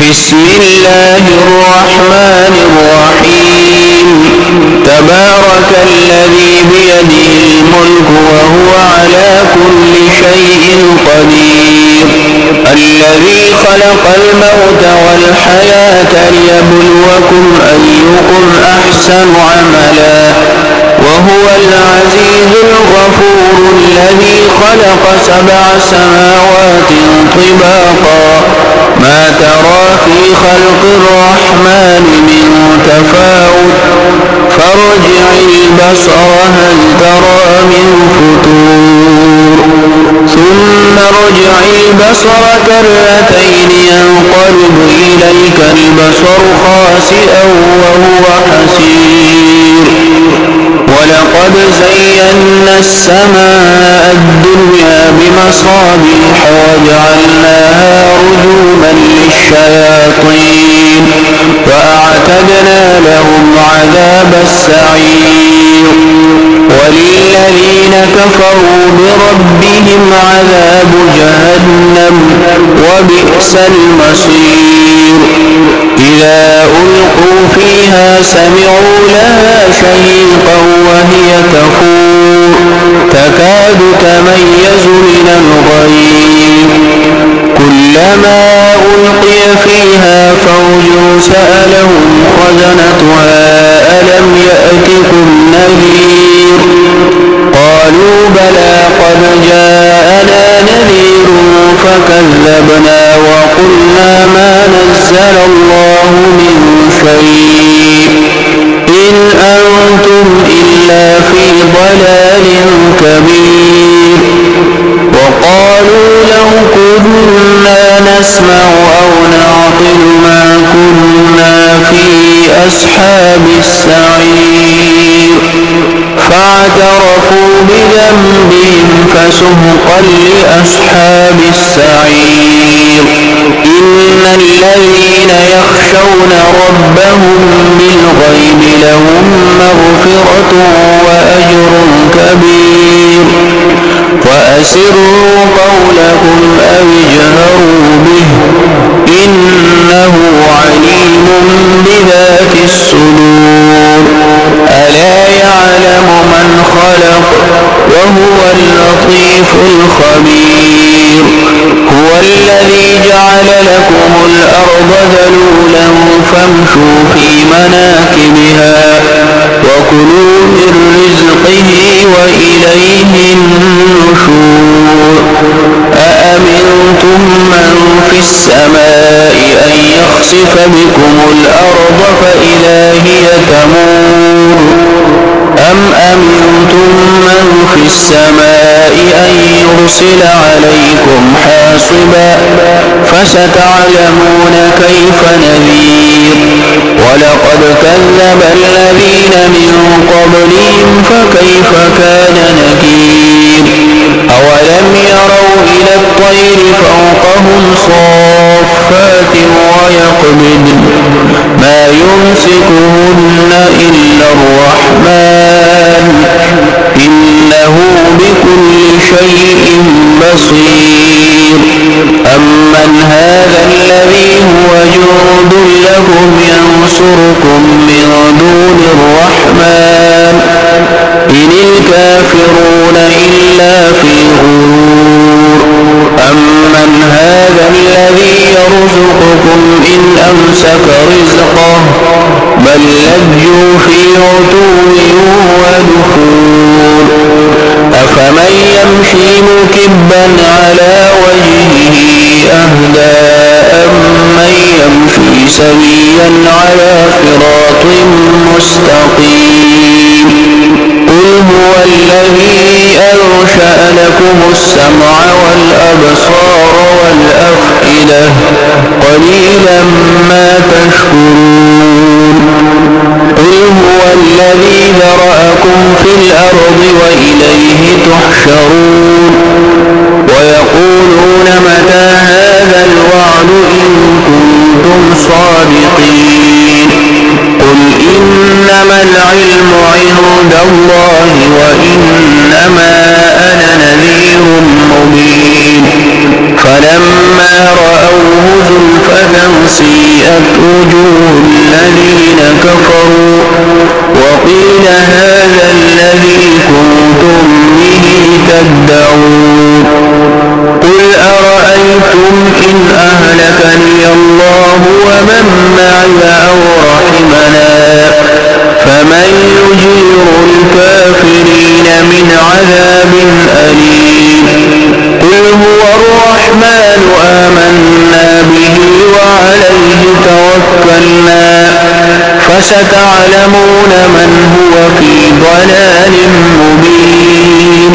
بسم الله الرحمن الرحيم تبارك الذي بيده الملك وهو على كل شيء قدير الذي خلق الموت والحياة ليبلوكم أيكم أحسن عملا وهو العزيز الغفور الذي خلق 7 سماوات طباقا ما ترى في خلق الرحمن من تفاوت فارجع البصر هل ترى من فتور ثم ارجع البصر كرتين ينقلب إليك البصر خاسئا وهو حسير ولقد زينا السماء الدنيا بمصابيح وجعلناها رجوما للشياطين وأعتدنا لهم عذاب السعير وللذين كفروا بربهم عذاب جهنم وبئس المصير إذا ألقوا فيها سمعوا لها شهيقا وهي تفور تكاد تميز من الغيظ كلما ألقي فيها فوج سألهم خزنتها ألم يأتكم نذير قالوا بلى قد جاءنا نذير فكذبنا وقلنا ما نزل الله من شيء إن أنتم إلا في ضلال كبير وقالوا لو كنا نسمع أو نعقل ما كنا في أصحاب السعير فاعترفوا بذنبهم فسحقا لأصحاب السعير إن الذين يخشون ربهم بالغيب لهم مغفرة وأجر كبير وأسروا قولكم أو اجهروا به إنه عليم بذات الصدور ألا يعلم من خلق وهو اللطيف الخبير هو الذي جعل لكم الأرض ذلولا فامشوا في مناكبها وكلوا من رزقه وإليه النشور أأمنتم من في السماء أن يخسف بكم الأرض فإذا هي تمور أم أمنتم من في السماء أن يرسل عليكم حاصبا فستعلمون كيف نذير ولقد كذب الذين من قبلهم فكيف كان نكير أولم يروا إلى الطير فوقهم صافات ويقبضن ما يمسكهن إلا الرحمن إنه بكل شيء بصير أمن هذا الذي هو جند لكم ينصركم من دون الرحمن إن الكافرون إلا في غرور أمن هذا الذي يرزقكم إن أمسك رزقه بل لجوا في عتو ونفور أفمن يمشي مكبا على وجهه أهدى أمن يمشي سويا على صراط مستقيم قل هو الذي أنشأ لكم السمع والأبصار والأفئدة قليلا ما تشكرون قل هو الذي ذرأكم في الأرض وإليه تحشرون ويقولون متى هذا الوعد إن كنتم صادقين قل إنما العلم عند الله وإنما أنا نذير مبين فلما رأوه زلفة سيئت وجوه الذين كفروا وقيل هذا الذي كنتم به تدعون قل أرأيتم إن أهلكني الله ومن معي أو رحمنا فمن يجير الكافرين من عذاب أليم قل هو الرحمن آمنا به وعليه توكلنا فستعلمون من هو في ضلال مبين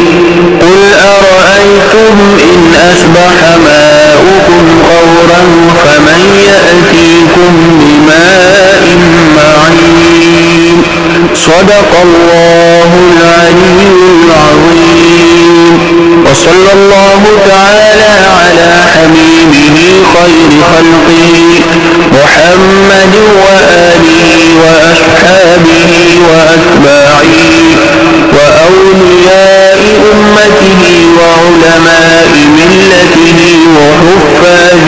قل أرأيتم إن أصبح ماؤكم غورا فمن يأتيكم بماء معين صدق الله العلي العظيم وصلى الله تعالى على حبيبه خير خلقه محمد وآله وأصحابه وأتباعه وأولياء أمته وعلماء ملته وحفاظ